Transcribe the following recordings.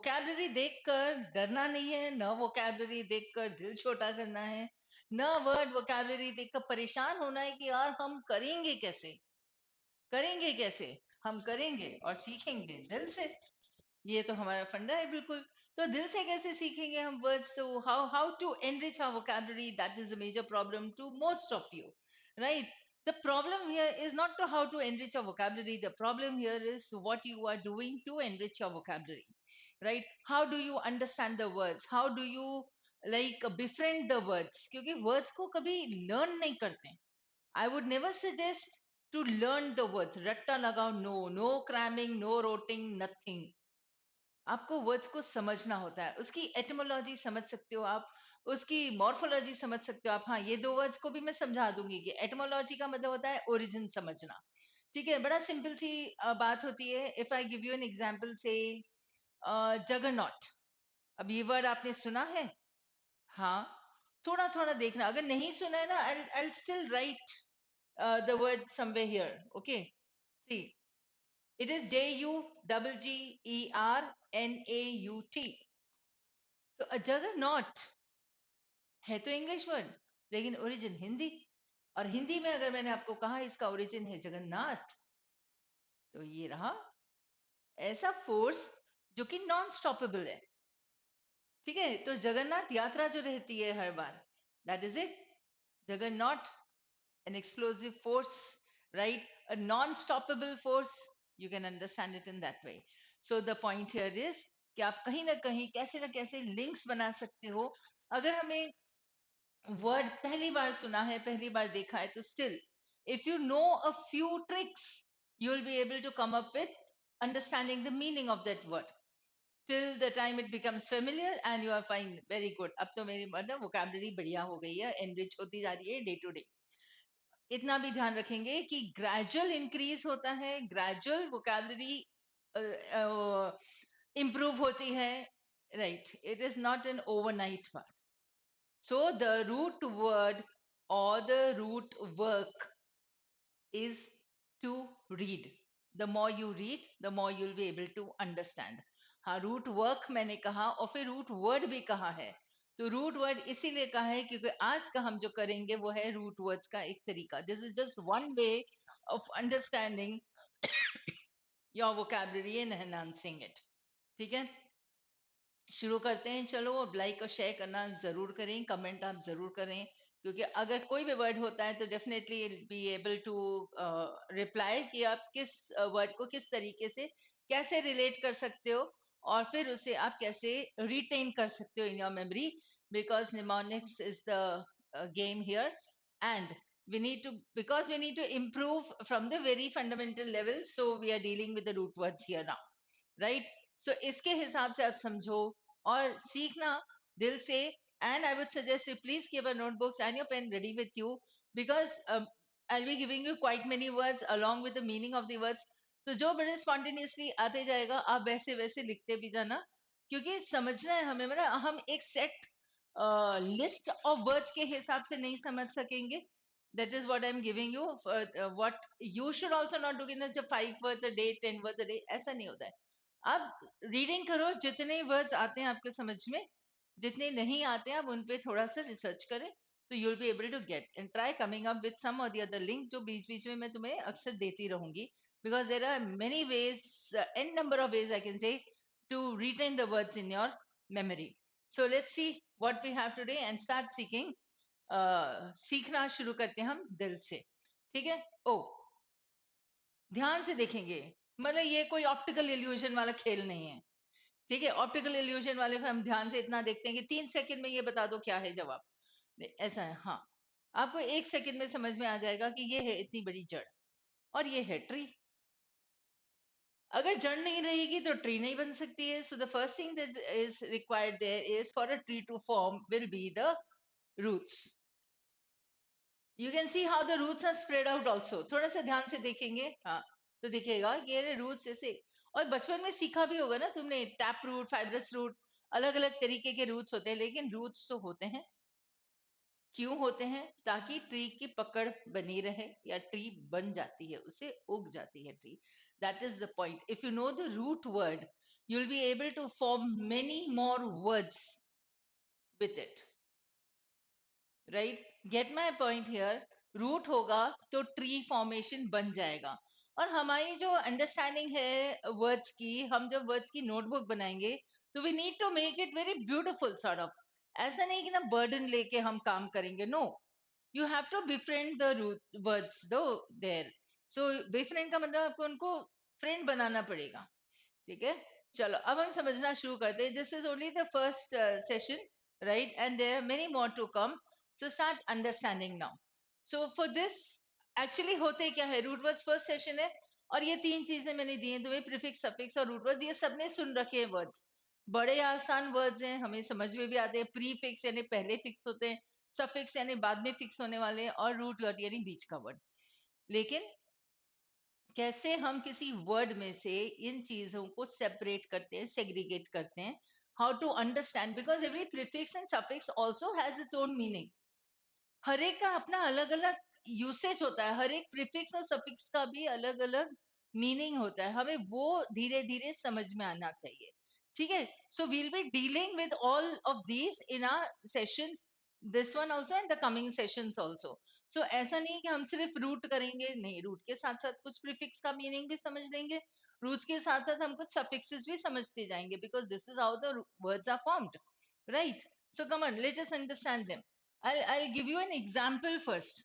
Vocabulary देखकर डरना नहीं है, न वोकैबुलरी देखकर दिल छोटा करना है, न वर्ड वोकैबुलरी देखकर परेशान होना है कि यार हम करेंगे कैसे, करेंगे कैसे। हम करेंगे और सीखेंगे दिल से। ये तो हमारा फंडा है बिल्कुल। तो दिल से कैसे सीखेंगे हम वर्ड्स? तो how to enrich our vocabulary, that is a major problem to most of you, right? The problem here is not to how to enrich your vocabulary. The problem here is what you are doing to enrich your vocabulary, right? How do you understand the words? How do you like befriend the words? क्योंकि words को कभी learn नहीं करते। I would never suggest to learn the words. रट्टा लगाओ, no, no cramming, no roting, nothing. आपको words को समझना होता है, उसकी एटमोलॉजी समझ सकते हो आप, उसकी मॉर्फोलॉजी समझ सकते हो आप। हाँ, ये दो वर्ड्स को भी मैं समझा दूंगी कि एटमोलॉजी का मतलब होता है ओरिजिन समझना। ठीक है, बड़ा सिंपल सी बात होती है। If I give you an example से जगरनॉट, अब ये वर्ड आपने सुना है? हाँ, थोड़ा थोड़ा देखना, अगर नहीं सुना है ना, I still write the word somewhere here, okay? See, it is Juggernaut. So a juggernaut है तो इंग्लिश वर्ड, लेकिन ओरिजिन हिंदी। और हिंदी में अगर मैंने आपको कहा इसका ओरिजिन है जगन्नाथ, तो ये रहा ऐसा फोर्स जो कि नॉन स्टॉपेबल है। ठीक है, तो जगन्नाथ यात्रा जो रहती है हर बार, that is it. Jagannath, an explosive force, right? A non-stoppable force. You can understand it in that way. So the point here is कि आप कहीं ना कैसे लिंक्स बना सकते हो। अगर हमें वर्ड पहली बार सुना है, पहली बार देखा है, तो still if you know a few tricks, you will be able to come up with understanding the meaning of that word till the time it becomes familiar and you are fine, very good। अब तो मेरी मतलब vocabulary बढ़िया हो गई है, enrich होती जा रही है डे टू डे। इतना भी ध्यान रखेंगे कि ग्रेजुअल इंक्रीज होता है, ग्रेजुअल वोकैबुलरी इंप्रूव होती है, right? It is not an overnight work. So the root word और the root work is to read. The more you read, the more you'll be able to understand. हाँ, root work मैंने कहा और फिर root word भी कहा है। तो रूट वर्ड इसीलिए कहा है क्योंकि आज का हम जो करेंगे वो है रूट वर्ड्स का एक तरीका। This is just one way of understanding your vocabulary and enhancing it. ठीक है, शुरू करते हैं। चलो, अब लाइक और शेयर करना जरूर करें, कमेंट आप जरूर करें, क्योंकि अगर कोई भी वर्ड होता है तो definitely be able to reply कि आप किस वर्ड को किस तरीके से कैसे रिलेट कर सकते हो, और फिर उसे आप कैसे रिटेन कर सकते हो इन your memory, because mnemonics is the game here. And we need to, because we need to improve from the very fundamental level, so we are dealing with the root words here now, right? So इसके हिसाब से आप समझो और सीखना दिल से। And I would suggest please keep your notebooks and your pen ready with you, because I be giving you quite many words along with the meaning of the words. तो जो बड़े स्पॉन्टेनियसली आते जाएगा, आप वैसे वैसे लिखते भी जाना, क्योंकि समझना है हमें। मतलब हम एक सेट लिस्ट ऑफ वर्ड्स के हिसाब से नहीं समझ सकेंगे। That is what I am giving you. What you should also not do, जब 5 words a day, 10 words a day, ऐसा नहीं होता है। आप रीडिंग करो, जितने वर्ड्स आते हैं आपके समझ में, जितने नहीं आते हैं आप उन पे थोड़ा सा रिसर्च करें, तो you will be able to get and try coming up with some और द अदर लिंक, जो बीच बीच में मैं तुम्हें अक्सर देती रहूंगी, because there are many ways, an number of ways I can say to retain the words in your memory. So let's see what we have today and start seeking. सीखना शुरू करते हैं हम दिल से। ठीक है? ओ, ध्यान से देखेंगे, मतलब ये कोई ऑप्टिकल इल्यूजन वाला खेल नहीं है। ठीक है, ऑप्टिकल इल्यूजन वाले में हम ध्यान से इतना देखते हैं कि 3 सेकंड में ये बता दो क्या है जवाब। ऐसा है, हाँ। आपको 1 सेकंड में समझ में आ जाएगा कि ये है इतनी बड़ी जड़ और ये है ट्री। अगर जड़ नहीं रहेगी तो ट्री नहीं बन सकती है। So the first thing that is required there is for a tree to form will be the roots. You can see how the roots are spread out also. थोड़ा सा ध्यान से देखेंगे, हाँ, तो दिखेगा ये रूट्स ऐसे। और बचपन में सीखा भी होगा ना तुमने, टैप रूट, फाइब्रस रूट, अलग अलग तरीके के रूट्स होते हैं, लेकिन रूट्स तो होते हैं। क्यों होते हैं? ताकि ट्री की पकड़ बनी रहे, या ट्री बन जाती है, उसे उग जाती है tree. That is the point. If you know the root word, you'll be able to form many more words with it. Right get my point here root होगा तो ट्री फॉर्मेशन बन जाएगा और हमारी जो अंडरस्टैंडिंग है वर्ड्स की हम जब वर्ड्स की नोटबुक बनाएंगे तो we need to make it very beautiful sort of ऐसा नहीं कि ना बर्डन लेके हम काम करेंगे no you have to befriend the words though there so befriend का मतलब आपको उनको फ्रेंड बनाना पड़ेगा ठीक है चलो अब हम समझना शुरू करते हैं this is only the first session right and there are many more to come so start understanding now so for this actually होते क्या है रूट वर्ड्स फर्स्ट सेशन है और ये तीन चीजें मैंने दी हैं तुम्हें प्रीफिक्स सफिक्स और रूट वर्ड्स ये सबने सुन रखे हैं वर्ड्स बड़े आसान वर्ड्स हैं हमें समझ में भी आते हैं प्री फिक्स यानी पहले फिक्स होते हैं सफिक्स यानी बाद में फिक्स होने वाले हैं और रूट वर्ड यानी बीच का वर्ड लेकिन कैसे हम किसी वर्ड में से इन चीजों को सेपरेट करते हैं सेग्रीगेट करते हैं how to understand because every prefix and suffix also has its own meaning हर एक का अपना अलग अलग यूसेज होता है हर एक प्रीफिक्स और सफिक्स का भी अलग अलग मीनिंग होता है हमें वो धीरे धीरे समझ में आना चाहिए ठीक है so we'll be dealing with all of these in our sessions this one also and the coming sessions also so ऐसा नहीं कि हम सिर्फ रूट करेंगे नहीं रूट के साथ साथ कुछ प्रीफिक्स का मीनिंग भी समझ लेंगे रूट्स के साथ साथ हम कुछ सफिक्सेस भी समझते जाएंगे because this is how the words are formed right so come on let us understand them I'll give you an example first.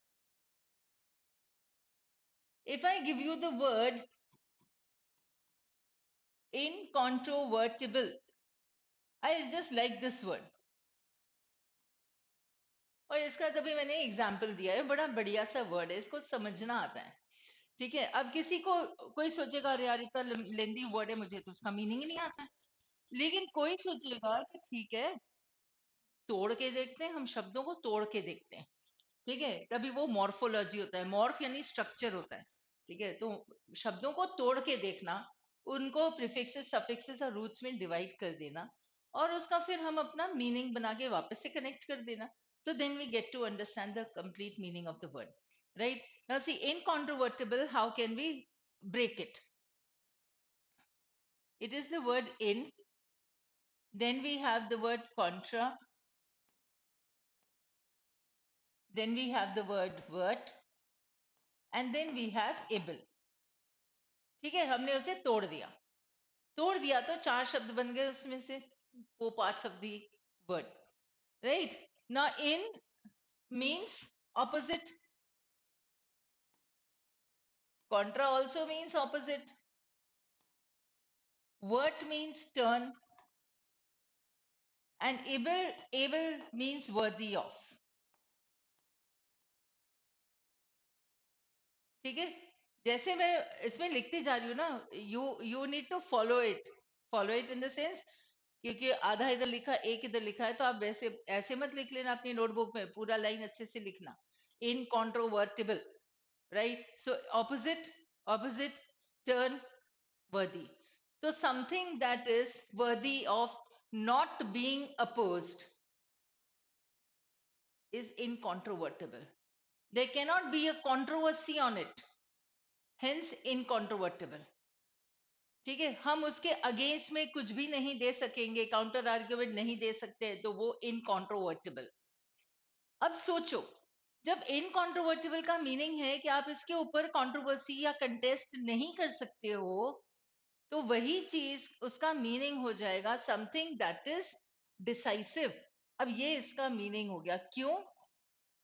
If I give you the word incontrovertible, I just like this word. और इसका तभी मैंने example दिया है बड़ा बढ़िया सा word है इसको समझना आता है ठीक है अब किसी को कोई सोचेगा अरे यार इतना लेंदी वर्ड है मुझे तो उसका मीनिंग ही नहीं आता लेकिन कोई सोचेगा कि ठीक है तोड़ के देखते हैं हम शब्दों को तोड़ के देखते हैं ठीक है तभी वो मॉर्फोलॉजी होता है मॉर्फ यानी स्ट्रक्चर होता है ठीक है तो शब्दों को तोड़ के देखना उनको प्रीफिक्सेस सफिक्सेस और रूट्स में डिवाइड कर देना और उसका फिर हम अपना मीनिंग बना के वापस से कनेक्ट कर देना so then we get to understand the complete meaning of the word right now see incontrovertible how can we break it it is the word in then we have the word contra then we have the word vert and then we have able ठीक है हमने उसे तोड़ दिया तो चार शब्द बन गए उसमें से four parts of the word right now in means opposite contra also means opposite vert means turn and able means worthy of ठीक है जैसे मैं इसमें लिखती जा रही हूँ ना you need to follow it in the sense क्योंकि आधा इधर लिखा एक इधर लिखा है तो आप वैसे ऐसे मत लिख लेना अपनी नोटबुक में पूरा लाइन अच्छे से लिखना इनकॉन्ट्रोवर्टिबल right so opposite turn worthy so something that is worthy of not being opposed is incontrovertible there cannot be a controversy on it hence incontrovertible ठीक है हम उसके अगेंस्ट में कुछ भी नहीं दे सकेंगे काउंटर आर्ग्यूमेंट नहीं दे सकते तो वो इनकॉन्ट्रोवर्टिबल अब सोचो जब इनकॉन्ट्रोवर्टिबल का मीनिंग है कि आप इसके ऊपर कंट्रोवर्सी या कंटेस्ट नहीं कर सकते हो तो वही चीज उसका मीनिंग हो जाएगा समथिंग दैट इज डिसाइसिव अब ये इसका मीनिंग हो गया क्यों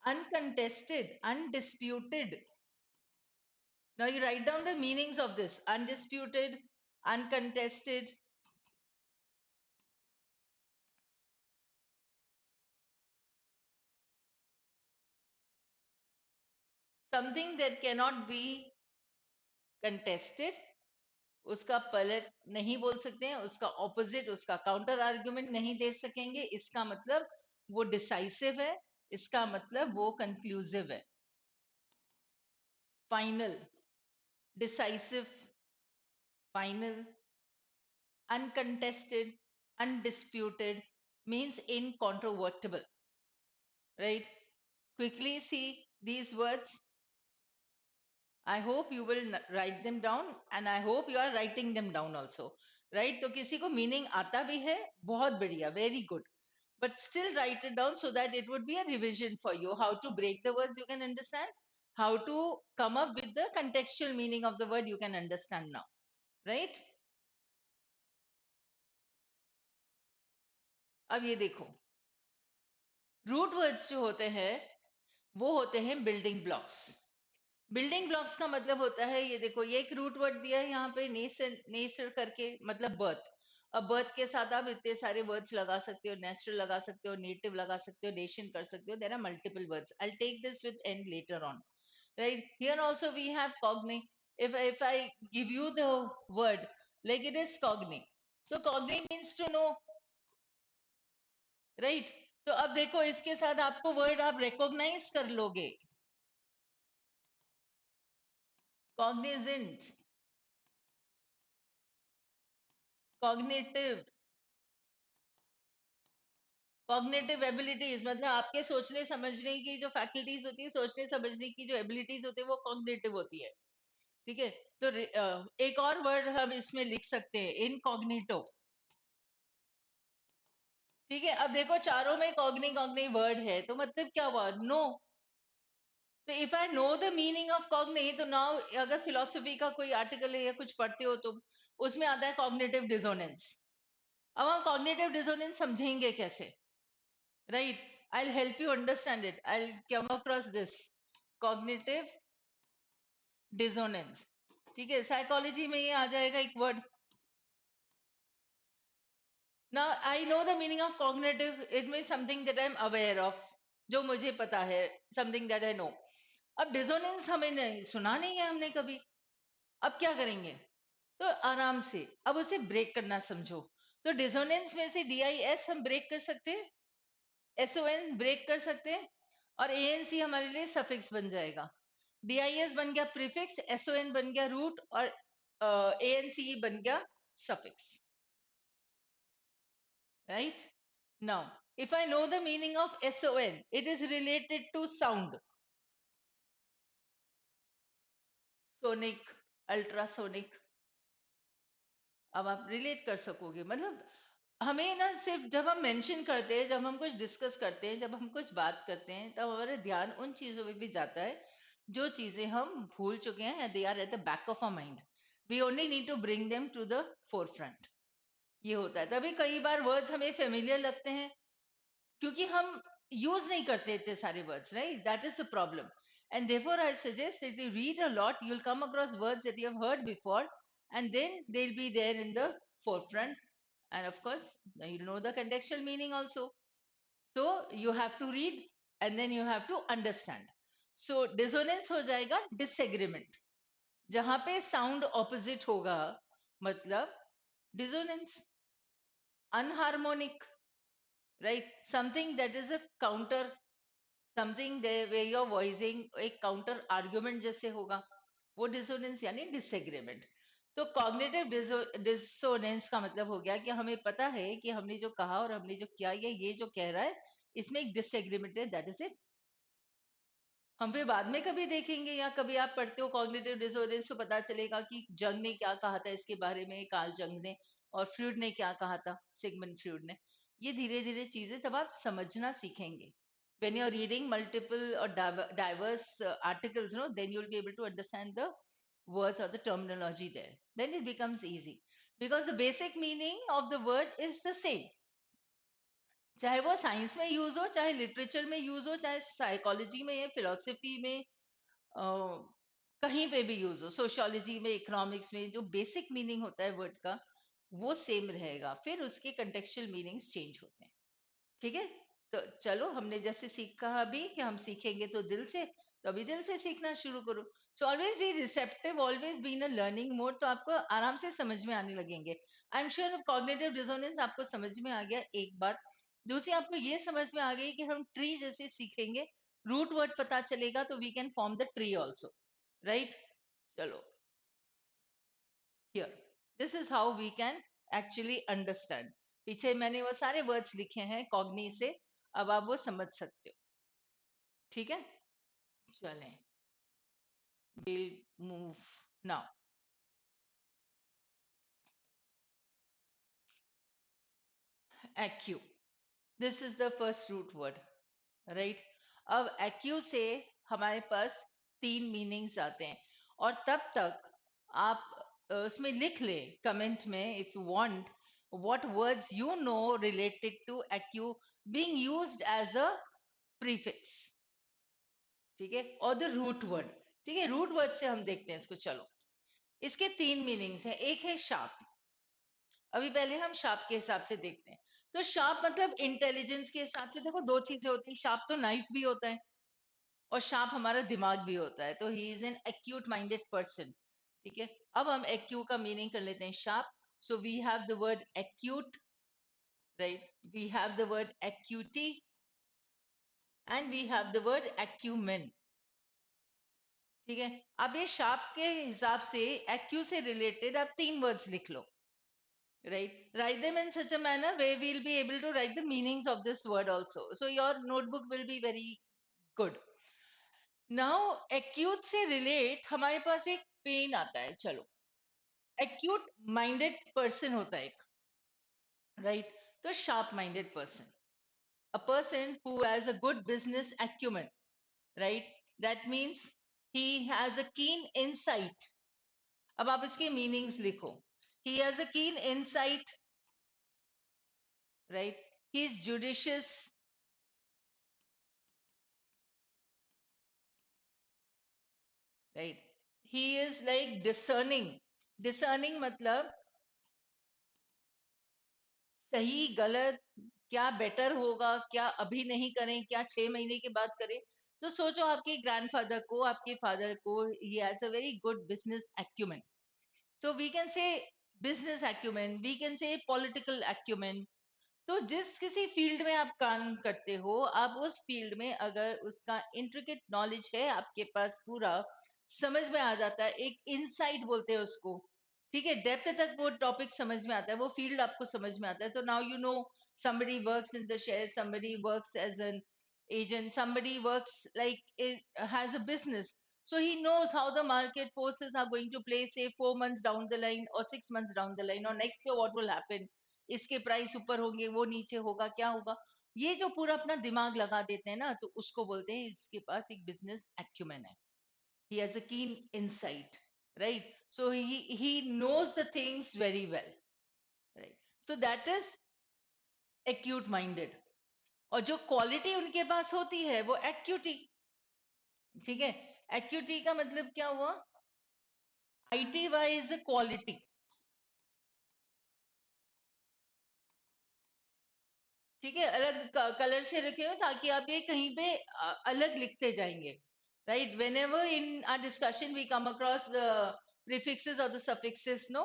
uncontested undisputed now you write down the meanings of this undisputed uncontested something that cannot be contested उसका पलट नहीं बोल सकते हैं उसका ऑपोजिट उसका काउंटर आर्ग्यूमेंट नहीं दे सकेंगे इसका मतलब वो डिसाइसिव है इसका मतलब वो कंक्लूसिव है final decisive, final, uncontested, undisputed means incontrovertible, right? Quickly see these words. I hope you will write them down and I hope you are writing them down also. Right? तो किसी को meaning आता भी है, बहुत बढ़िया, very good, but still write it down so that it would be a revision for you, how to break the words you can understand, how to come up with the contextual meaning of the word you can understand now, right? अब ये देखो, root words जो होते हैं वो होते हैं building blocks. Building blocks का मतलब होता है, ये देखो, ये एक रूट वर्ड दिया है यहाँ पे, नेचर, नेचर करके, मतलब बर्थ। अब बर्थ के साथ आप इतने सारे वर्ड्स लगा सकते हो, नेचुरल लगा सकते हो, नेटिव लगा सकते हो, नेशन कर सकते हो, there are multiple words, I take this with and later on, right? Here also we have cogni. If I give you the word, like it is cogni, so cogni means to know, right? तो अब देखो, इसके साथ आपको word आप recognize कर लोगे, cognizant, cognitive, cognitive abilities, मतलब आपके सोचने समझने की जो फैकल्टीज होती है, सोचने समझने की जो एबिलिटीज होती है, वो कॉग्निटिव होती है। ठीक है? तो एक और वर्ड हम इसमें लिख सकते हैं, इनकॉग्निटो। ठीक है? अब देखो, चारों में कॉग्नि कॉग्नि वर्ड है, तो मतलब क्या हुआ? नो। तो if I know the meaning of cogni, तो नाउ अगर फिलोसफी का कोई आर्टिकल है या कुछ पढ़ते हो तुम, उसमें आता है कॉग्निटिव डिसोनेंस। अब हम कॉग्निटिव डिसोनेंस समझेंगे कैसे? Right? I help you understand it, I come across this cognitive dissonance. ठीक है? साइकोलॉजी में ये आ जाएगा एक word. Now I know the meaning of cognitive, it mean something that I am aware of, जो मुझे पता है, समथिंग दैट आई नो। अब डिसोनेंस हमें नहीं सुना, नहीं है हमने कभी। अब क्या करेंगे? तो आराम से अब उसे ब्रेक करना समझो। तो डिसोनेंस में से डी आई एस हम ब्रेक कर सकते हैं, एस ओ एन ब्रेक कर सकते हैं, और ए एन सी हमारे लिए सफिक्स बन जाएगा। डी आई एस बन गया प्रीफिक्स, एस ओ एन बन गया रूट, और ए एन सी बन गया suffix. Right? Now if I know the meaning of SON, it is related to sound, sonic, ultrasonic। अब आप रिलेट कर सकोगे, मतलब हमें ना, सिर्फ जब हम मेंशन करते हैं, जब हम कुछ डिस्कस करते हैं, जब हम कुछ बात करते हैं, तब हमारा ध्यान उन चीजों में भी जाता है जो चीजें हम भूल चुके हैं, they are at the back of a mind, we only need to bring them to the forefront. ये होता है, तभी कई बार वर्ड्स हमें फेमिलियर लगते हैं, क्योंकि हम यूज नहीं करते इतने सारे words, right? That is the problem. And therefore I suggest that you read a lot, you will come across words that you have heard before, and then they will be there in the forefront, and of course you know the contextual meaning also. So you have to read, and then you have to understand. So dissonance हो जाएगा disagreement, जहां पे sound opposite होगा, मतलब dissonance, unharmonic, right? Something that is a counter, something way your voicing एक counter argument जैसे होगा, वो डिसोनेंस यानी डिसएग्रीमेंट। तो कॉग्निटिव डिसोनेंस का मतलब हो गया कि हमें पता है कि हमने जो कहा और हमने जो किया, ये जो कह रहा है, इसमें एक डिसएग्रीमेंट है, दैट इज इट। हम फिर बाद में कभी देखेंगे, या कभी आप पढ़ते हो कॉग्निटिव डिसोनेंस, तो पता चलेगा कि जंग ने क्या कहा था इसके बारे में, कार्ल जंग ने, और फ्रूड ने क्या कहा था, सिगमंड फ्रूड ने। ये धीरे धीरे चीजें तब आप समझना सीखेंगे। When you're reading multiple or diverse articles, no, then you'll be able to understand the words or the terminology there. Then it becomes easy, because the basic meaning of the word is the same, चाहे वो science में use हो, चाहे literature में use हो, चाहे psychology में या फिलोसफी में, कहीं पे भी यूज हो, सोशियोलॉजी में, इकोनॉमिक्स में, जो बेसिक मीनिंग होता है वर्ड का, वो सेम रहेगा, फिर उसके कंटेक्चुअल मीनिंग्स चेंज होते हैं। ठीक है? तो चलो, हमने जैसे सीखा अभी कि हम सीखेंगे तो दिल से, तो अभी दिल से सीखना शुरू करो। So always be receptive, always be in a learning mode, तो आपको आराम से समझ में आने लगेंगे। I am sure cognitive dissonance आपको समझ में आ गया एक बात। दूसरी, आपको ये समझ में आ गई कि हम ट्री जैसे सीखेंगे, रूट वर्ड पता चलेगा, तो we can form the tree also, right? चलो, here, this is how we can actually understand. पीछे मैंने वो सारे वर्ड्स लिखे हैं कॉग्नी से, अब आप वो समझ सकते हो। ठीक है? चलें, we'll move now. Acu, this is the first root word, right? अब एक्यू से हमारे पास तीन मीनिंग्स आते हैं, और तब तक आप उसमें लिख लें कमेंट में, if you want, what words you know related to acue being used as a prefix, ठीक है? और द रूट वर्ड, ठीक है? रूट वर्ड से हम देखते हैं इसको, चलो। इसके तीन मीनिंग्स हैं। एक है शार्प, अभी पहले हम शार्प के हिसाब से देखते हैं। तो शार्प मतलब इंटेलिजेंस के हिसाब से, देखो दो चीजें होती हैं, शार्प तो नाइफ भी होता है और शार्प हमारा दिमाग भी होता है, तो he is an acute minded person, ठीक है? अब हम एक्यू का मीनिंग कर लेते हैं sharp. So we have the word acute, right? We have the word acuity and we have the word acumen, ठीक है? अब ये शार्प के हिसाब से एक्यू से रिलेटेड आप तीन वर्ड्स लिख लो, right? Write them in such a manner where we'll be able to write the meanings of this word also, so your notebook will be very good. Now acute से relate हमारे पास एक pen आता है, चलो। acute minded person होता है एक, right? तो sharp minded person, a person who has a good business acumen, right? That means he has a keen insight. अब आप इसके मीनिंग्स लिखो। he has a keen insight, right? He is judicious, right? He is like discerning. Discerning मतलब सही गलत, क्या better होगा, क्या अभी नहीं करें, क्या 6 महीने के बाद करें। तो सोचो आपके ग्रैंडफादर को, आपके फादर को, he has a very good business acumen, so we can say business acumen, we can say political acumen। तो जिस किसी फील्ड में आप काम करते हो, आप उस फील्ड में अगर उसका इंट्रिकेट नॉलेज है आपके पास, पूरा समझ में आ जाता है, एक इनसाइट बोलते हैं उसको, ठीक है? डेप्थ तक वो टॉपिक समझ में आता है, वो फील्ड आपको समझ में आता है, तो now you know somebody works in the share, somebody works as an agent, somebody works like it has a business, so he knows how the market forces are going to play, say 4 months down the line or 6 months down the line, or next year what will happen, इसके price ऊपर होंगे, वो नीचे होगा, क्या होगा, ये जो पूरा अपना दिमाग लगा देते हैं ना, तो उसको बोलते हैं इसके पास एक बिजनेस एक्यूमेन है। he has a keen insight, right? So he knows the things very well, right? So that is acute minded। और जो क्वालिटी उनके पास होती है वो एक्यूटी, ठीक है? एक्यूटी का मतलब क्या हुआ? आईटी वाइज क्वालिटी, ठीक है? अलग कलर से रखे हो ताकि आप ये कहीं पे अलग लिखते जाएंगे, right? Whenever in our discussion we come across the prefixes और द सफिक्सेस, नो,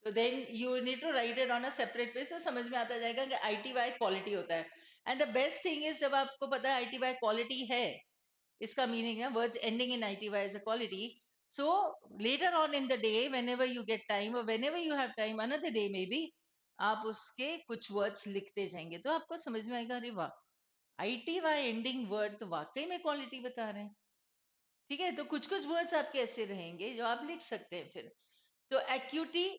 तो then you need to write it on a separate page, तो समझ में आता जाएगा कि आईटी वाई क्वालिटी होता है। And the best thing is, जब आपको पता है आईटी वाई क्वालिटी है, इसका मीनिंग है words ending in IT Y is a quality, so later on in the day whenever you get time और whenever you have time, another day maybe, आप उसके कुछ words लिखते जाएंगे, तो आपको समझ में आएगा, अरे वाह, आईटी वाई एंडिंग वर्ड तो वाकई में क्वालिटी बता रहे हैं, ठीक है? तो कुछ कुछ वर्ड्स आपके ऐसे रहेंगे जो आप लिख सकते हैं फिर। so acuity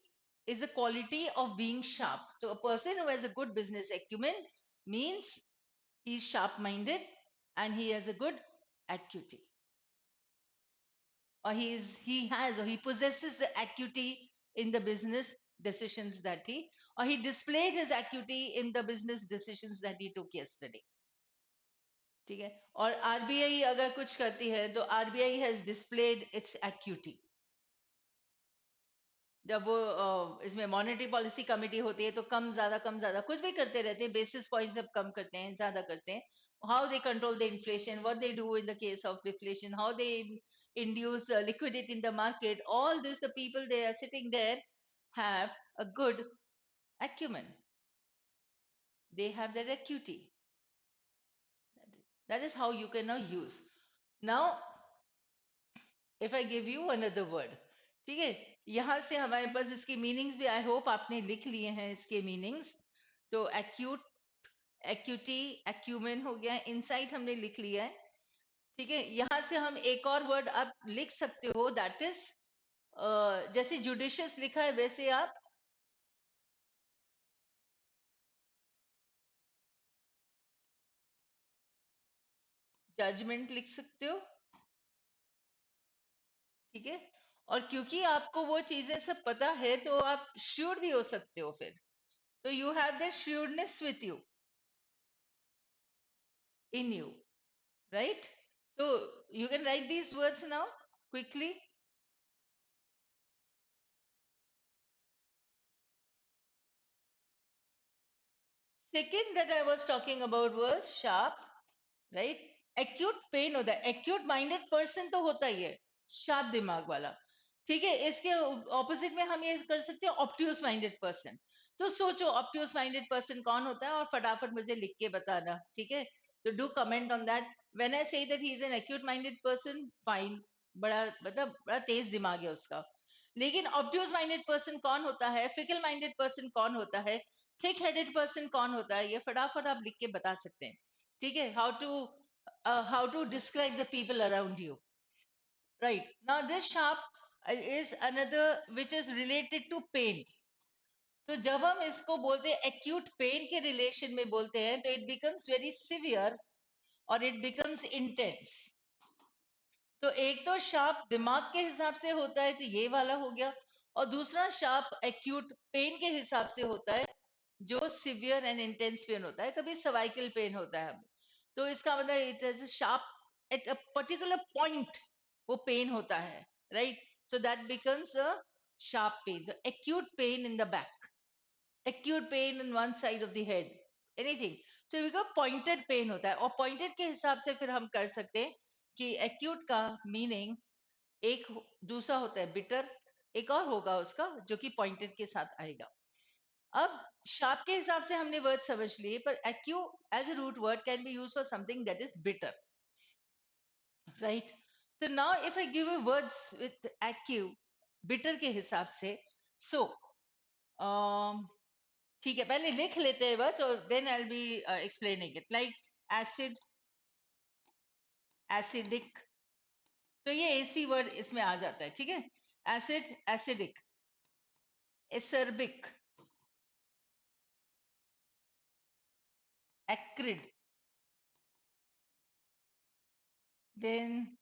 is the quality of being sharp. So a person who has a good business acumen means he's sharp minded and he has a good acuity. Or he possesses the acuity in the business decisions that he, or he displayed his acuity in the business decisions that he took yesterday. ठीक है? और RBI अगर कुछ करती है तो RBI has displayed it's acuity. जब वो इसमें मॉनेटरी पॉलिसी कमेटी होती है तो कम ज्यादा कुछ भी करते रहते हैं, बेसिस पॉइंट सब कम करते हैं, ज्यादा करते हैं। How they control the inflation, what they do in the case of deflation, how they induce liquidity in the market, all this the people they are sitting there have a good acumen, they have that acuity, that is how you can now use. Now if I give you another word, ठीक है? यहां से हमारे पास इसकी meanings भी, I hope आपने लिख लिए हैं इसके मीनिंग्स। तो एक्यूट, एक्यूटी, एक्यूमेन हो गया, इनसाइट हमने लिख लिया है, ठीक है? यहां से हम एक और वर्ड आप लिख सकते हो, दैट इज जैसे जुडिशियस लिखा है वैसे आप जजमेंट लिख सकते हो, ठीक है। और क्योंकि आपको वो चीजें सब पता है तो आप श्योर भी हो सकते हो फिर, तो you have the sureness with you, in you, right? So you can write these words now quickly. Second that I was talking about was sharp, right? Acute pain होता है, acute minded person तो होता ही है, sharp दिमाग वाला, ठीक है। इसके ऑपोजिट में हम ये कर सकते हैं ऑप्टियस माइंडेड पर्सन। तो सोचो ऑप्टियस माइंडेड पर्सन कौन होता है और फटाफट मुझे लिख के बताना, ठीक है। तो do comment on that. When I say that he is an acute minded person, fine, बड़ा मतलब बड़ा तेज दिमाग है उसका। लेकिन ऑब्ट्यूज माइंडेड पर्सन कौन होता है, फिकल माइंडेड पर्सन कौन होता है, थिक हेडेड पर्सन कौन होता है, ये फटाफट आप लिख के बता सकते हैं, ठीक है। How to describe the people around you, right? Now this sharp is another which is related to pain. तो जब हम इसको बोलते हैं एक्यूट पेन के रिलेशन में बोलते हैं तो इट बिकम्स वेरी सिवियर और इट बिकम्स इंटेंस। तो एक तो शार्प दिमाग के हिसाब से होता है तो ये वाला हो गया, और दूसरा शार्प एक्यूट पेन के हिसाब से होता है जो सिवियर एंड इंटेंस पेन होता है, कभी सर्वाइकल पेन होता है। तो इसका मतलब it is sharp at a particular point, वो पेन होता है, right? So that becomes a sharp pain, acute pain in the back, acute pain on one side of the head, anything. So we got pointed pain होता है, और pointed के हिसाब से फिर हम कर सकते हैं कि acute का meaning एक दूसरा होता है bitter, एक और होगा उसका जो कि pointed के साथ आएगा। अब sharp के हिसाब से हमने word समझ लिए, पर acute as a root word can be used for something that is bitter, right? So now if I give you words with acute, bitter के हिसाब से, so um, ठीक है, पहले लिख लेते हैं बस, और then I will be explaining it, like acid, acidic. तो ये एसी वर्ड इसमें आ जाता है, ठीक है। Acid, acidic, acerbic, acrid, then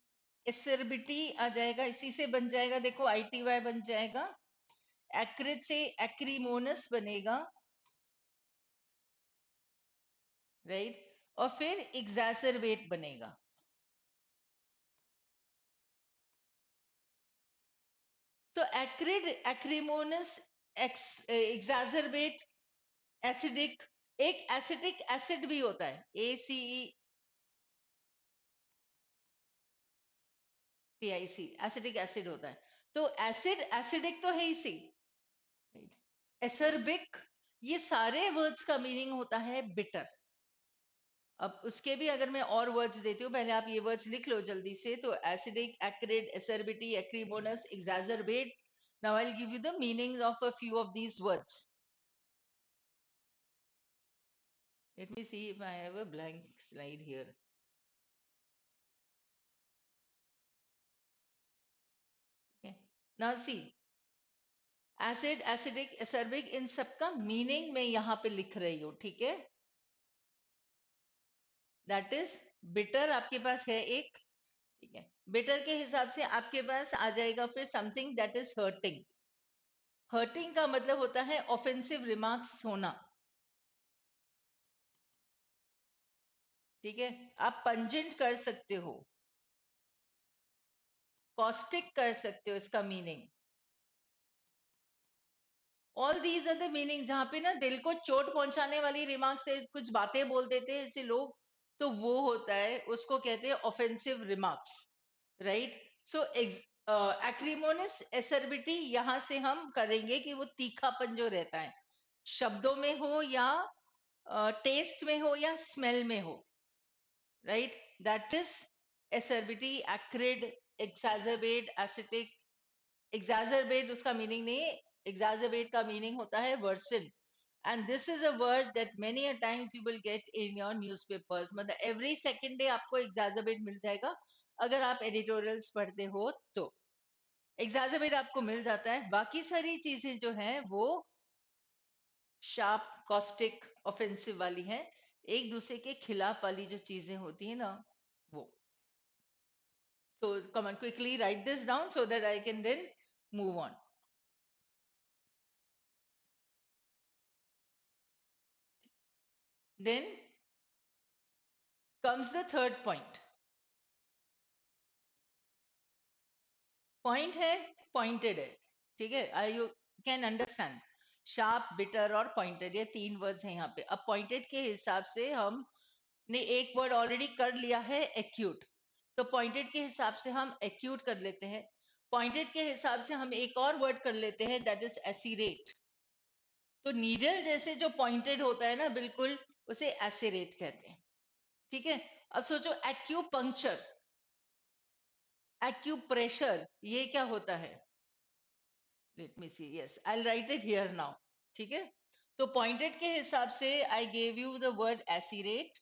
acerbity आ जाएगा, इसी से बन जाएगा, देखो आईटीवाई बन जाएगा। एक्रिड से एक्रीमोनस बनेगा, राइट? और फिर एग्जैसरबेट बनेगा। तो एक्रिड, एक्रीमोनस, एग्जैसरबेट, एसिडिक, एक एसिडिक एसिड भी होता है, ACE PIC, एसिडिक एसिड होता है। तो एसिड, एसिडिक तो है ही सी, एसर्बिक, ये सारे वर्ड्स का मीनिंग होता है बिटर। अब उसके भी अगर मैं और वर्ड्स देती हूँ, पहले आप ये वर्ड्स लिख लो जल्दी से। तो acidic, acrid, acerbity, acrimonious, exaggerate. Now I will give you the meaning of a few of these words. Let me see if I have a blank slide here. Now see, acid, acidic, acerbic, इन सबका meaning मैं यहाँ पे लिख रही हूँ, ठीक है। दैट इज बिटर आपके पास है एक, ठीक है। बिटर के हिसाब से आपके पास आ जाएगा फिर something that is hurting. Hurting का मतलब होता है ऑफेंसिव रिमार्क्स होना, ठीक है। आप पंजेंट कर सकते हो, कॉस्टिक कर सकते हो, इसका meaning. All these are the meaning, जहां पे ना दिल को चोट पहुंचाने वाली रिमार्क से कुछ बातें बोल देते हैं ऐसे लोग, तो वो होता है, उसको कहते हैं ऑफेंसिव रिमार्क्स, राइट? सो एक्रीमोनस एसर्बिटी यहां से हम करेंगे कि वो तीखापन जो रहता है, शब्दों में हो या टेस्ट में हो या स्मेल में हो, right? That is acerbity, acrid, exacerbate, acetic. Exaggerate उसका मीनिंग नहीं है, एग्जैजरबेट का मीनिंग होता है worsen. And this is a word that many a times you will get in your newspapers, मतलब एवरी सेकंड डे आपको एग्जैजरबेट मिल जाएगा अगर आप एडिटोरियल्स पढ़ते हो तो। एग्जैजरबेट आपको मिल जाता है, बाकी सारी चीजें जो हैं वो शार्प, कॉस्टिक, ऑफेंसिव वाली हैं, एक दूसरे के खिलाफ वाली जो चीजें होती है ना, वो। So come on, quickly write this down so that I can then move on. Then comes the third point. Point है, पॉइंटेड है, ठीक है, I you can understand sharp, bitter और पॉइंटेड, ये तीन वर्ड्स हैं यहाँ पे. अब पॉइंटेड के हिसाब से हम ने एक वर्ड ऑलरेडी कर लिया है एक्यूट, तो पॉइंटेड के हिसाब से हम एक्यूट कर लेते हैं. पॉइंटेड के हिसाब से हम एक और वर्ड कर लेते हैं, दैट इज एसिरेट. तो नीडल जैसे जो पॉइंटेड होता है ना बिल्कुल, उसे एसिरेट कहते हैं. ठीक है. अब सोचो एक्यूपंक्चर, एक्यूप्रेशर, ये क्या होता है? Let me see, yes I will write it here now. ठीक है. तो पॉइंटेड के हिसाब से I gave you the word acerate,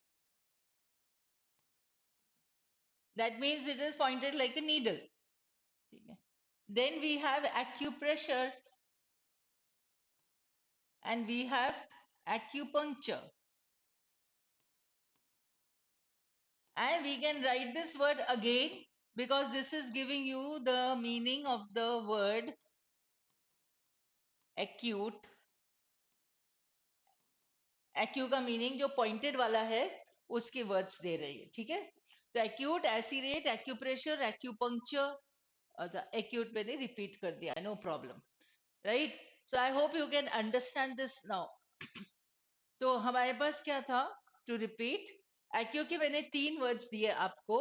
that means it is pointed like a needle. ठीक है. Then we have acupressure and we have acupuncture, and we can write this word again because this is giving you the meaning of the word acute. Acu का meaning जो pointed वाला है उसके words दे रही है. ठीक है. तो acute, acerate, acupressure, acupuncture, acute मैंने रिपीट कर दिया, no problem, right. So I hope you can understand this now. तो हमारे पास क्या था टू रिपीट? एक्यू के मैंने तीन वर्ड्स दिए आपको,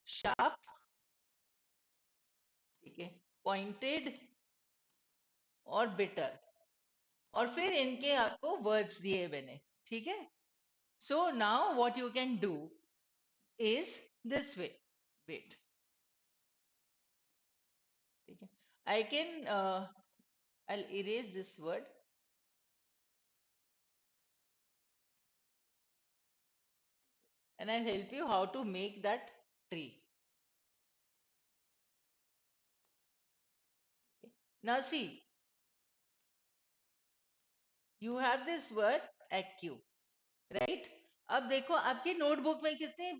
शार्प, ठीक है, पॉइंटेड और बिटर, और फिर इनके आपको वर्ड्स दिए मैंने. ठीक है. So now what you can do is this way. Wait. ठीक है. I can I erase this word and I'll help you how to make that tree. Okay. Now see, you have this word acue, right? अब देखो आपके notebook में कितने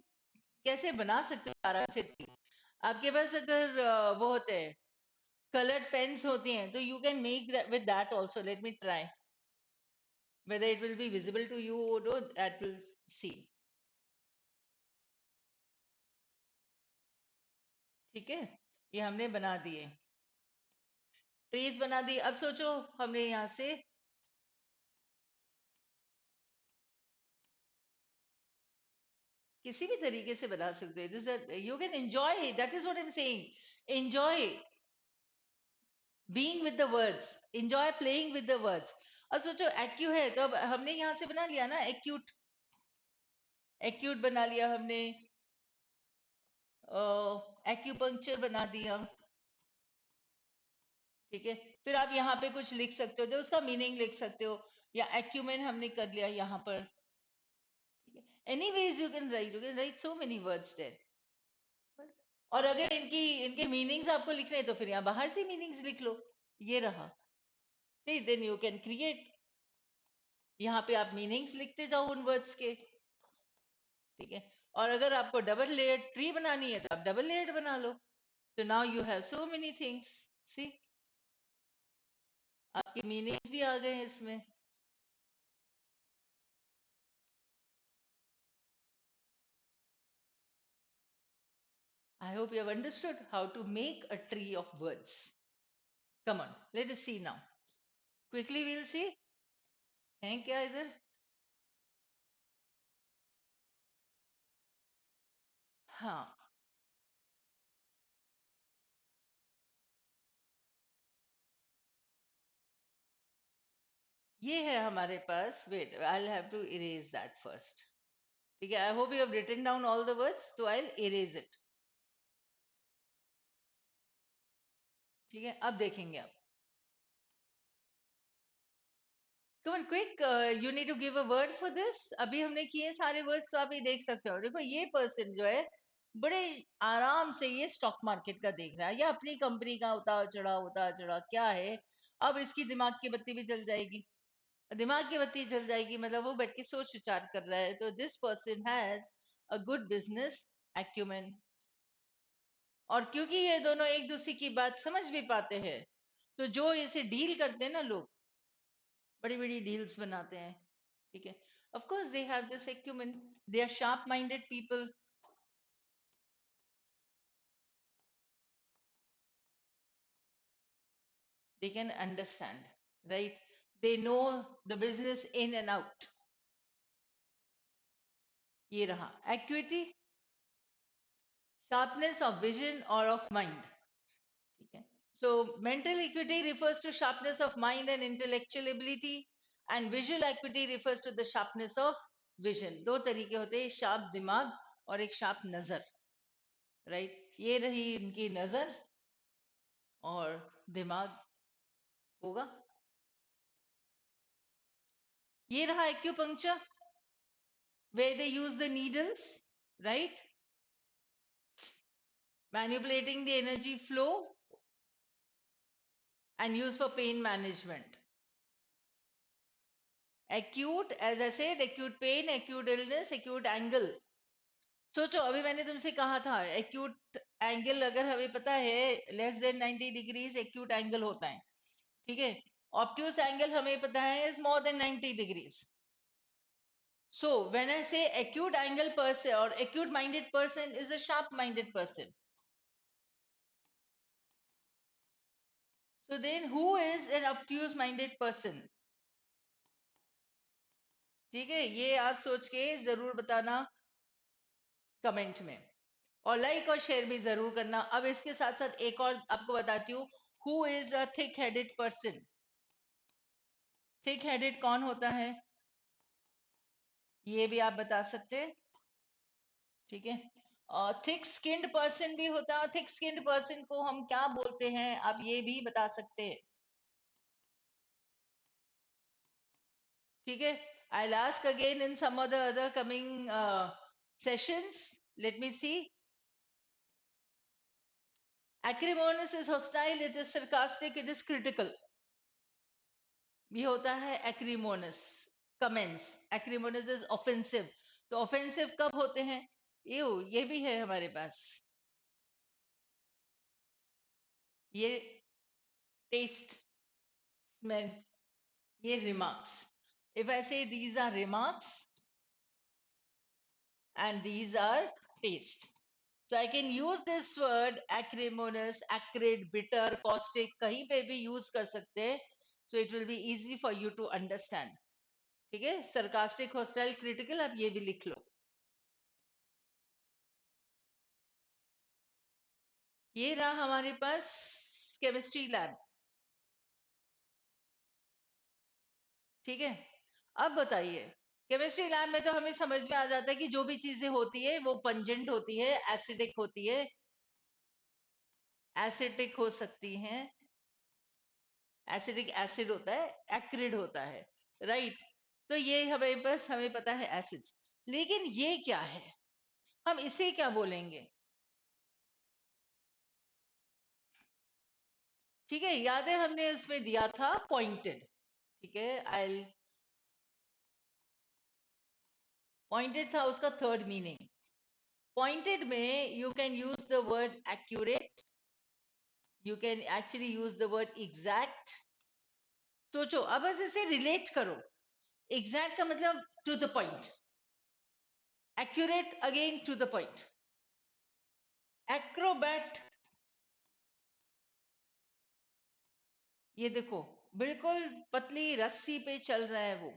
कैसे बना सकते हो आराम से tree. आपके पास अगर वो होते हैं colored pens होती हैं, तो you can make that with that also. Let me try. Whether it will be visible to you or not, that will see. ठीक है. ये हमने बना दिए, ट्रीज बना दिए. अब सोचो हमने यहाँ से किसी भी तरीके से बना सकते हैं. This you can enjoy, that is what I am saying. Enjoy being with the words, enjoy playing with the words. अब सोचो एक्यू है, तो अब हमने यहाँ से बना लिया ना एक्यूट, एक्यूट बना लिया हमने, एक्यूपंक्चर बना दिया. ठीक है. फिर आप यहाँ पे कुछ लिख सकते हो, जो उसका मीनिंग लिख सकते हो, या एक्यूमेन हमने कर लिया यहाँ पर. ठीक है. Anyways you can write so many words there. और अगर इनकी इनके मीनिंग्स आपको लिखने हैं तो फिर यहाँ बाहर से मीनिंग्स लिख लो. ये रहा. सी, देन यू कैन क्रिएट. यहाँ पे आप मीनिंग्स लिखते जाओ उन वर्ड्स के. ठीक है. और अगर आपको डबल लेयर्ड ट्री बनानी है तो आप डबल लेयर्ड बना लो. तो now you have so many things. See, आपके मीनिंग्स भी आ गए हैं इसमें. I hope you have understood how to make a tree of words. Come on, let us see now. Quickly we'll see. हैं क्या इधर? हाँ, ये है हमारे पास. Wait, I have to erase that first. ठीक है. I hope you have written down all the words, तो आई इरेज इट. ठीक है. अब देखेंगे आप. Come on, quick. You need to give a word for this. अभी हमने किए सारे words, तो आप ये देख सकते हो. देखो ये person जो है बड़े आराम से ये स्टॉक मार्केट का देख रहा है, या अपनी कंपनी का उतार चढ़ा क्या है. अब इसकी दिमाग की बत्ती भी जल जाएगी. दिमाग की बत्ती जल जाएगी मतलब वो बैठ के सोच विचार कर रहा है. तो this person has a good business acumen, और क्योंकि ये दोनों एक दूसरे की बात समझ भी पाते हैं, तो जो इसे डील करते हैं ना लोग, बड़ी बड़ी डील्स बनाते हैं, ठीक है, of course they have this acumen, they are sharp minded people. They can understand, right? They know the business in and out. ये रहा acuity, sharpness of vision or of mind. ठीक है. So mental acuity refers to sharpness of mind and intellectual ability, and visual acuity refers to the sharpness of vision. दो तरीके होते हैं, sharp दिमाग और एक शार्प नजर, राइट? ये रही इनकी नजर और दिमाग होगा. ये रहा acupuncture, where they use the needles, right? Manipulating the energy flow and used for pain management. Acute, as I said, acute pain, acute illness, acute angle. सोचो अभी मैंने तुमसे कहा था एक्यूट एंगल अगर हमें पता है less than 90 degrees acute angle होता है, ठीक है. ऑब्ट्यूस एंगल हमें पता है is more than 90 degrees. So when I say acute angle person or acute minded person is a sharp minded person. So then who is an obtuse minded person? ठीक है, ये आप सोच के जरूर बताना कमेंट में, और लाइक और शेयर भी जरूर करना. अब इसके साथ साथ एक और आपको बताती हूँ, who is a thick headed person. Thick headed कौन होता है, ये भी आप बता सकते हैं, ठीक है. और थिक स्किन्ड पर्सन भी होता है. थिक स्किन्ड पर्सन को हम क्या बोलते हैं, आप ये भी बता सकते हैं, ठीक है. I'll ask again in some of the other coming sessions. Let me see. Acrimonious is hostile, it is sarcastic, it is critical. ये होता है acrimonious. Commence. Acrimonious is offensive. तो offensive कब होते हैं, ये भी है हमारे पास. ये taste, smell, ये remarks. If I say these are remarks and these are taste, so I can use this word acrimonious, acrid, bitter, caustic, कहीं पे भी use कर सकते हैं. So it will be easy for you to understand. ठीक है. Sarcastic, hostile, critical, आप ये भी लिख लो. ये रहा हमारे पास केमिस्ट्री लैब, ठीक है. अब बताइए, केमिस्ट्री लैब में तो हमें समझ में आ जाता है कि जो भी चीजें होती है वो पंजेंट होती है, एसिडिक होती है, एसिडिक हो सकती हैं, एसिडिक एसिड होता है, एक्रिड होता है, राइट. तो ये हमें बस हमें पता है एसिड्स. लेकिन ये क्या है, हम इसे क्या बोलेंगे, ठीक है. याद है हमने उसमें दिया था पॉइंटेड, ठीक है. आई पॉइंटेड था उसका थर्ड मीनिंग. पॉइंटेड में you can use the word accurate, you can actually use the word exact. सोचो अब बस इसे रिलेट करो. एग्जैक्ट का मतलब to the point, accurate again to the point. Acrobat, ये देखो बिल्कुल पतली रस्सी पे चल रहा है वो,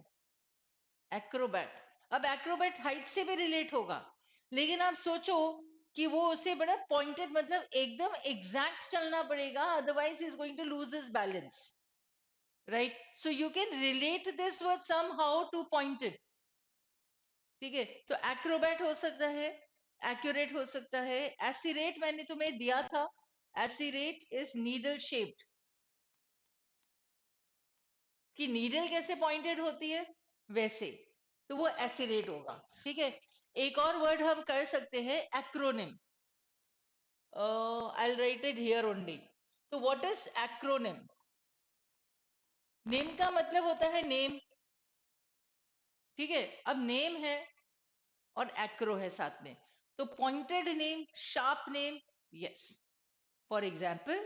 एक्रोबैट. अब एक्रोबैट हाइट से भी रिलेट होगा, लेकिन आप सोचो कि वो उसे बड़ा पॉइंटेड मतलब एकदम एग्जैक्ट चलना पड़ेगा, otherwise he is going to lose his balance, right. So you can relate this word somehow to pointed, ठीक है. तो एक्रोबैट हो सकता है, एक्यूरेट हो सकता है. एसीरेट मैंने तुम्हें दिया था, एसीरेट इज नीडल शेप्ड, कि नीडल कैसे पॉइंटेड होती है वैसे, तो वो एसिरेट होगा, ठीक है. एक और वर्ड हम कर सकते हैं, acronym. I right it here only. तो व्हाट इज एक्रोनिम. नेम का मतलब होता है नेम, ठीक है. अब नेम है और एक्रो है साथ में, तो pointed name, sharp name, yes. For example,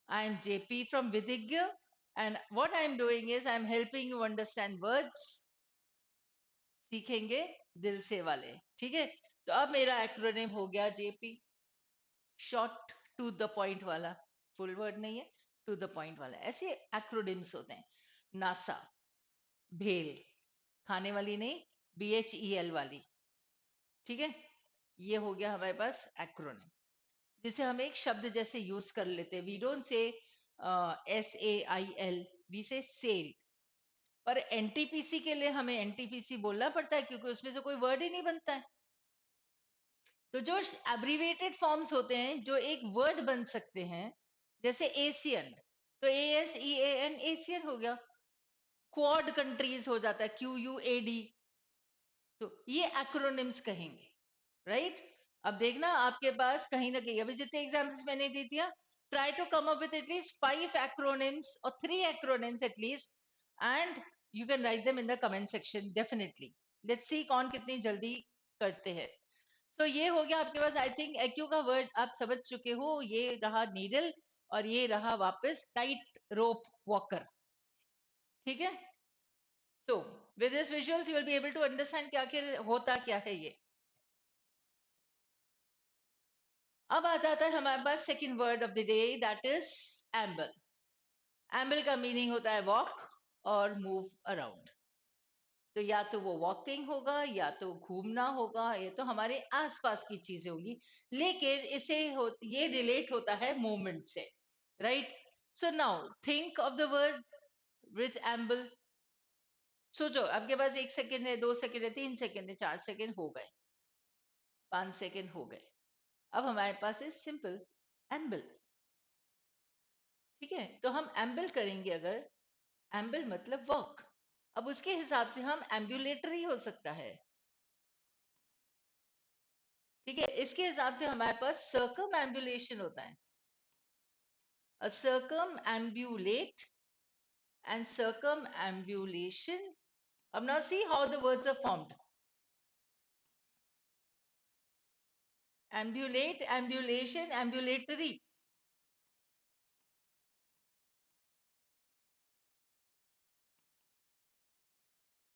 I am JP from Vidigya, and what I am doing is I am helping you understand words. सीखेंगे दिल से वाले, ठीक है? तो अब मेरा एक्रोनिम हो गया JP, short to the point वाला, फुल वर्ड नहीं है, टू द पॉइंट वाला। ऐसे एक्रोनिम्स होते हैं। नासा, भेल, खाने वाली नहीं, BHEL वाली, ठीक है? ये हो गया हमारे पास एक्रोनिम, जिसे हम एक शब्द जैसे यूज कर लेते हैं। We don't say SAIL, we say sail. पर एनटीपीसी के लिए हमें एनटीपीसी बोलना पड़ता है, क्योंकि उसमें से कोई वर्ड ही नहीं बनता है। तो जो एब्रीवेटेड फॉर्म्स होते हैं जो एक वर्ड बन सकते हैं, जैसे एशियन, तो ASEAN एशियन हो गया। क्वाड कंट्रीज हो जाता है, QUAD। तो ये एक्रोनिम्स कहेंगे, राइट? अब देखना आपके पास कहीं ना कहीं, अभी जितने एग्जाम्पल्स मैंने दे दिया, try to come up with at least 5 acronyms और 3 acronyms at least, and you can write them in the comment section definitely. Let's see कौन कितनी जल्दी करते हैं। तो ये हो गया आपके पास। आई थिंक एक्यू का वर्ड आप समझ चुके हो। ये रहा नीडल और ये रहा वापस टाइट रोप वॉकर, ठीक है? So with this visuals you will be able to understand क्या क्या होता क्या है ये। अब आ जाता है हमारे पास second word of the day, that is amble. Amble का मीनिंग होता है वॉक और मूव अराउंड। तो या तो वो वॉकिंग होगा, या तो घूमना होगा, ये तो हमारे आसपास की चीजें होगी, लेकिन ये रिलेट होता है मूवमेंट से, right? So now think of the word with amble. सोचो, आपके पास 1 सेकेंड है, 2 सेकेंड है, 3 सेकेंड है, 4 सेकेंड हो गए, 5 सेकेंड हो गए। अब हमारे पास है सिंपल एम्बल, ठीक है? तो हम एम्बल करेंगे अगर, एम्बल मतलब वॉक। अब उसके हिसाब से हम एम्बुलेटरी हो सकता है, ठीक है? इसके हिसाब से हमारे पास सर्कम एम्बुलेशन होता है, circumambulate and circumambulation. अब now see how the words are formed. Ambulate, ambulation, ambulatory,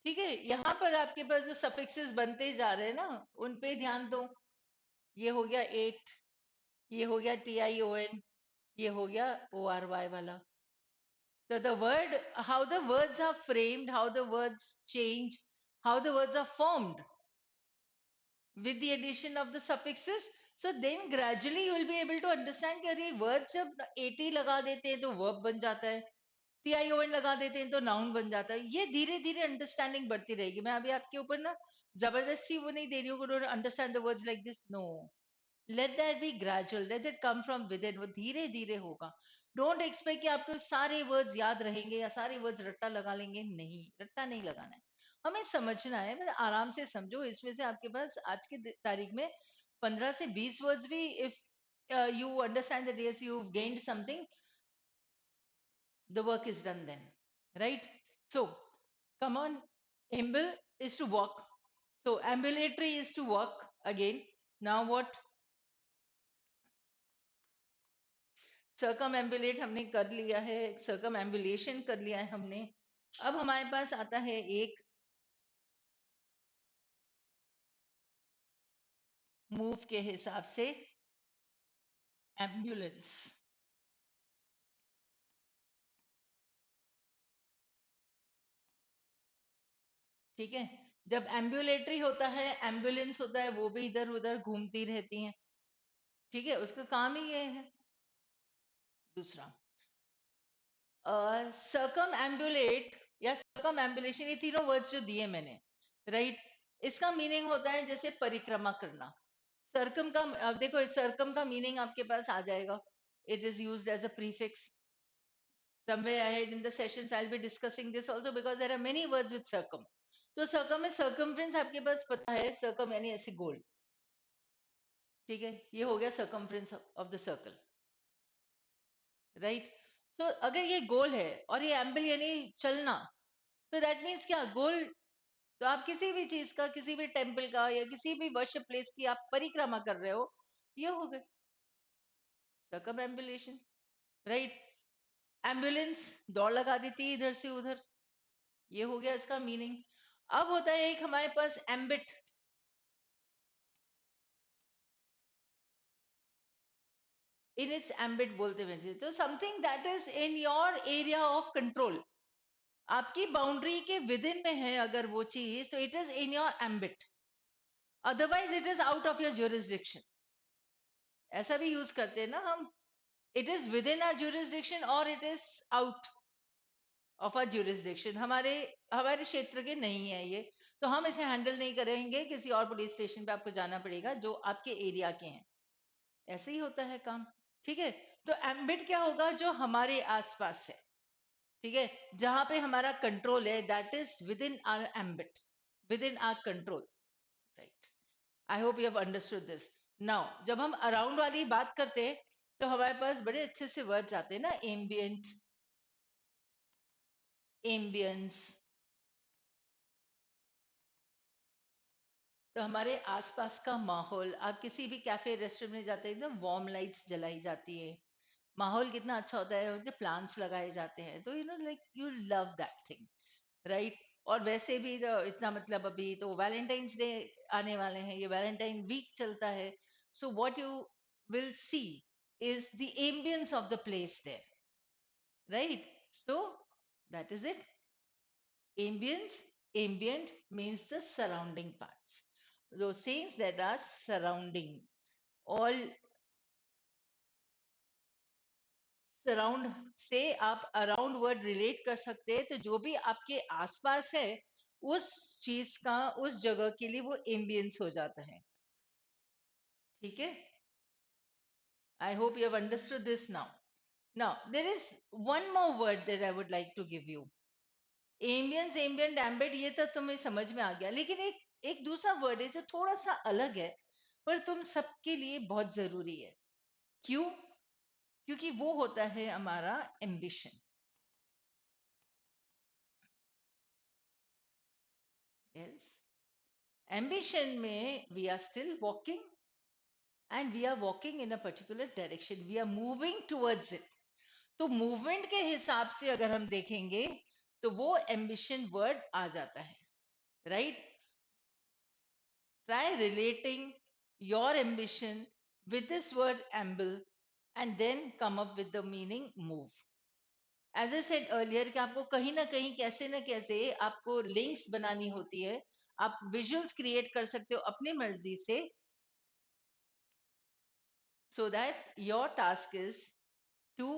ठीक है? यहाँ पर आपके पास जो सफिक्सेस बनते जा रहे हैं ना, उन पे ध्यान दो। ये हो गया एट, ये हो गया TION, ये हो गया ORY वाला। So the word, how the words are framed, how the words change, how the words are formed with the addition of the suffixes. So then gradually you will be able to understand कि अरे words जब AT लगा देते हैं तो verb बन जाता है, TION लगा देते हैं तो noun बन जाता है। ये धीरे धीरे अंडरस्टैंडिंग बढ़ती रहेगी। मैं अभी आपके ऊपर ना जबरदस्ती वो नहीं दे रही हूँ, don't understand the words like this, no. Let that be gradual, let that come from within, वो धीरे धीरे होगा। डोंट एक्सपेक्ट कि आपको सारे वर्ड्स याद रहेंगे या सारे वर्ड्स रट्टा लगा लेंगे, नहीं, रट्टा नहीं लगाना है, हमें समझना है। मतलब आराम से समझो। इसमें से आपके पास आज की तारीख में 15 से 20 वर्ड्स भी, if you understand that yes you've gained something, the work is done then, right? So come on, amble is to walk, so ambulatory is to walk again. Now what? Circumambulate हमने कर लिया है, circum ambulation कर लिया है हमने। अब हमारे पास आता है एक मूव के हिसाब से एम्बुलेंस, ठीक है? जब एम्बुलेटरी होता है, एम्बुलेंस होता है, वो भी इधर उधर घूमती रहती हैं, ठीक है? उसका काम ही ये है। दूसरा सर्कम एम्बुलेट या सर्कम एम्बुलेशन, ये तीनों वर्ड्स जो दिए मैंने, राइट? इसका मीनिंग होता है जैसे परिक्रमा करना। सर्कम का, अब देखो सर्कम का मीनिंग आपके पास आ जाएगा, it is used as a prefix. somewhere ahead in the sessions I'll be discussing this also, because there are many words with circum. तो circum में circumference आपके पास पता है, circum यानी ऐसे गोल, ठीक है? ये हो गया circumference of the circle, right? So अगर ये गोल है और ये एम्बल यानी चलना, तो दैट मीन्स क्या, गोल। तो आप किसी भी चीज का, किसी भी टेम्पल का या किसी भी वर्शिप प्लेस की आप परिक्रमा कर रहे हो, ये हो गए। सर्कमएम्बुलेशन, राइट। एम्बुलेंस दौड़ लगा देती है इधर से उधर, ये हो गया इसका मीनिंग। अब होता है एक हमारे पास एम्बिट। इन इट्स एम्बिट बोलते हैं, तो something that is in your area of control, आपकी बाउंड्री के विद इन में है अगर वो चीज, तो it is in your ambit, otherwise it is out of your jurisdiction. ऐसा भी यूज करते हैं ना हम, it is within our jurisdiction और it is out of our jurisdiction, हमारे हमारे क्षेत्र के नहीं है ये, तो हम इसे हैंडल नहीं करेंगे, किसी और पुलिस स्टेशन पे आपको जाना पड़ेगा जो आपके एरिया के हैं। ऐसे ही होता है काम, ठीक है। तो एम्बिट क्या होगा, जो हमारे आसपास है, ठीक है, जहां पे हमारा कंट्रोल है, that is within are ambit, with in are control, right. I hope you have understood this. Now जब हम अराउंड वाली बात करते हैं, तो हमारे पास बड़े अच्छे से वर्ड्स आते हैं ना, एम्बियंट, एम्बियंस। तो हमारे आसपास का माहौल, आप किसी भी कैफे रेस्टोरेंट में जाते हैं एकदम वार्म लाइट्स जलाई जाती है, माहौल कितना अच्छा होता है, उनके प्लांट्स लगाए जाते हैं, तो you know like you love that thing, right. और वैसे भी तो इतना मतलब अभी तो वैलेंटाइंस डे आने वाले हैं, ये वैलेंटाइन वीक चलता है, so what you will see is the ambience of the place there, right. So that is it. Ambience, ambient means the surrounding parts. Those things that are surrounding. All surround से आप around word relate कर सकते हैं, तो जो भी आपके आसपास है उस चीज का, उस जगह के लिए वो ambience हो जाता है, ठीक है। I hope you have understood this now. Now there is one more word that I would like to give you. Ambience, ambient, ambit, ये तो तुम्हें समझ में आ गया, लेकिन एक एक दूसरा वर्ड है जो थोड़ा सा अलग है, पर तुम सबके लिए बहुत जरूरी है। क्यों? क्योंकि वो होता है हमारा एम्बिशन। यस, एम्बिशन में we are still walking, and we are walking in a particular direction, we are moving towards it. तो मूवमेंट के हिसाब से अगर हम देखेंगे, तो वो एम्बिशन वर्ड आ जाता है, right. Try relating your ambition with this word amble and then come up with the meaning move. As I said earlier कि आपको कहीं ना कैसे आपको लिंक्स बनानी होती है, आप विजुअल्स क्रिएट कर सकते हो अपनी मर्जी से, so that your task is to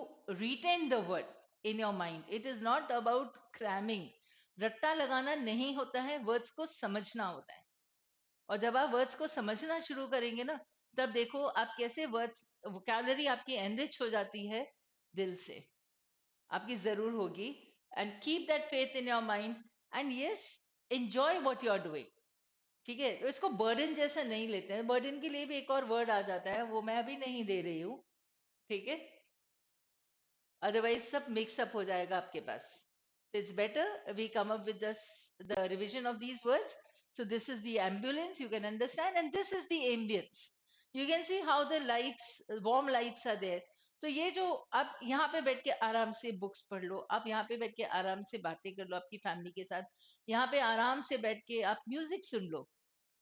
retain the word in your mind. It is not about cramming. रट्टा लगाना नहीं होता है, वर्ड्स को समझना होता है। और जब आप वर्ड्स को समझना शुरू करेंगे ना, तब देखो आप कैसे वर्ड्स, वोकैबुलरी आपकी एनरिच हो जाती है, दिल से आपकी जरूर होगी। And keep that faith in your mind, and yes, enjoy what you are doing, ठीक है। तो इसको बर्डन जैसा नहीं लेते हैं, बर्डन के लिए भी एक और वर्ड आ जाता है, वो मैं अभी नहीं दे रही हूँ, ठीक है, अदरवाइज सब मिक्सअप हो जाएगा आपके पास। So it's better we come up with this, the revision of these words. So this is the ambulance, you can understand, and this is the ambience. You can see how the lights, warm lights are there. तो ये जो आप यहाँ पे बैठ के आराम से बुक्स पढ़ लो, आप यहाँ पे बैठ के आराम से बातें कर लो आपकी फैमिली के साथ, यहाँ पे आराम से बैठ के आप music soon low,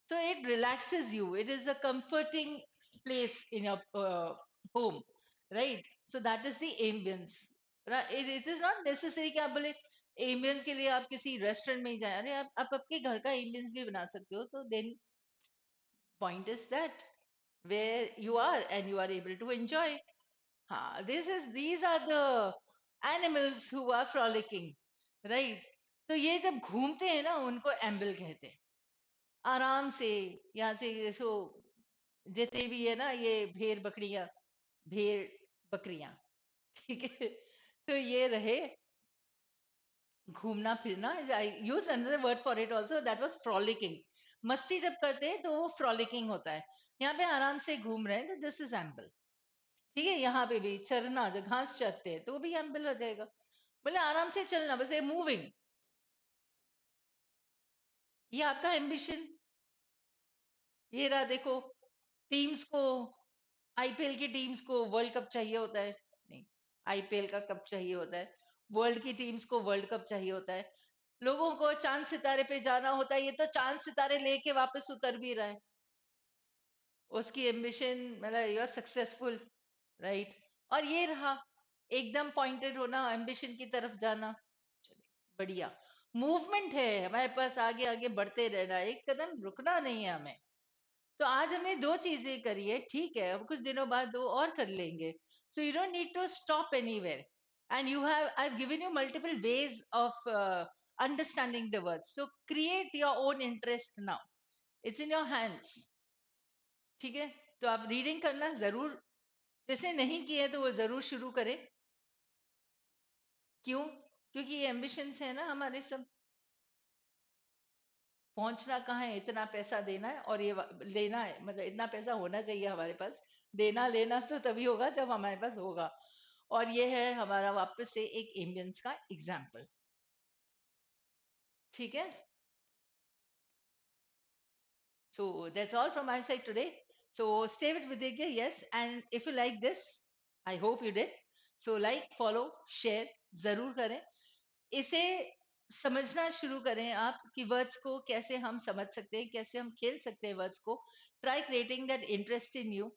so it relaxes you. It is a comforting place in your home, right? So that is the ambience. Right? It is not necessary कि आप बोले ambience के लिए आप किसी रेस्टोरेंट में ही जाए, अरे आप आपके घर का ambience भी बना सकते हो, तो then point is that where you are and you are able to enjoy. हाँ, these are the animals who are frolicking, right? तो ये जब घूमते हैं ना, उनको एम्बल कहते हैं। आराम से यहाँ से इसको, जितने भी है ना ये भेड़ बकरियां, भेड़ बकरियां, ठीक है, तो ये रहे घूमना फिरना। I use another word for it also, that was frolicking. मस्ती जब करते हैं तो वो फ्रॉलिकिंग होता है। यहाँ पे आराम से घूम रहे हैं तो दिस इज एम्बल, ठीक है। यहाँ पे भी चरना, जो घास चरते हैं तो वो भी एम्बल हो जाएगा, बोले आराम से चलना, बस ये मूविंग, ये आपका एम्बिशन। ये रहा देखो टीम्स को, आईपीएल की टीम्स को वर्ल्ड कप चाहिए होता है? नहीं। आईपीएल का कप चाहिए होता है। वर्ल्ड की टीम्स को वर्ल्ड कप चाहिए होता है। लोगों को चांद सितारे पे जाना होता है, ये तो चांद सितारे लेके वापस उतर भी रहा है। उसकी एम्बिशन, मतलब यू आर सक्सेसफुल, राइट? और ये रहा, एकदम पॉइंटेड होना, एम्बिशन की तरफ जाना। चलिए, बढ़िया। मूवमेंट है हमारे पास, आगे आगे बढ़ते रहना, एक कदम रुकना नहीं है हमें। तो आज हमने दो चीजें करी है, ठीक है, अब कुछ दिनों बाद दो और कर लेंगे। So you don't need to stop anywhere, and you have, I have given you multiple ways of understanding the words, so create your own interest now, it's in your hands. ठीक है? तो आप रीडिंग करना जरूर, जिसने नहीं किया है तो वो जरूर शुरू करें। क्यों? क्योंकि ये एम्बिशंस है ना हमारे सब। पहुंचना कहाँ है, इतना पैसा देना है और ये लेना है, मतलब इतना पैसा होना चाहिए हमारे पास। देना लेना तो तभी होगा जब हमारे पास होगा। और ये है हमारा वापस से एक एम्बियंस का एग्जाम्पल। ठीक है? So that's all from my side today. So stay with Vidya, yes. And if you like this, I hope you did. So like, follow, share, जरूर करें। इसे समझना शुरू करें आप कि वर्ड्स को कैसे हम समझ सकते हैं, कैसे हम खेल सकते हैं वर्ड्स को। Try creating that interest in you,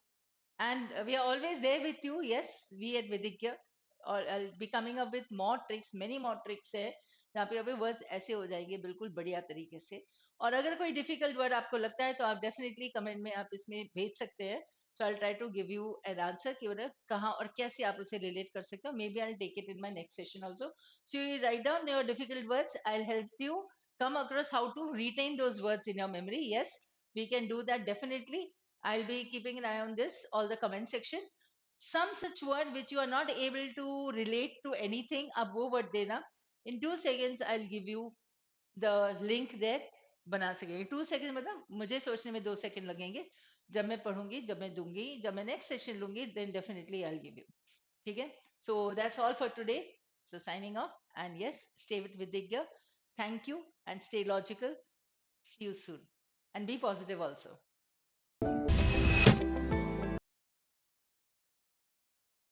and we are always there with you. Yes, we at Vidikya, or I'll be coming up with more tricks, many more tricks है जहाँ पे अभी वर्ड्स ऐसे हो जाएंगे बिल्कुल बढ़िया तरीके से। और अगर कोई डिफिकल्ट वर्ड आपको लगता है तो आप डेफिनेटली कमेंट में आप इसमें भेज सकते हैं। So I try to give you an answer कि उन्हें कहाँ और कैसे आप उसे रिलेट कर सकते हो। Maybe I take it in my next session also. So you write down your difficult words, I help you come across how to retain those words in your memory. Yes, we can do that definitely. I'll be keeping an eye on this, all the comment section. Some such word which you are not able to relate to anything, ab wo word dena. In 2 seconds, I'll give you the link there. बना सकेंगे 2 second, मतलब मुझे सोचने में 2 second लगेंगे। जब मैं पढ़ूंगी, जब मैं दूंगी, जब मैं नेक्स्ट सेशन लूंगी, then definitely I give you. ठीक है? So that's all for today. So signing off, and yes, stay with Vidya. Thank you and stay logical. See you soon, and be positive also.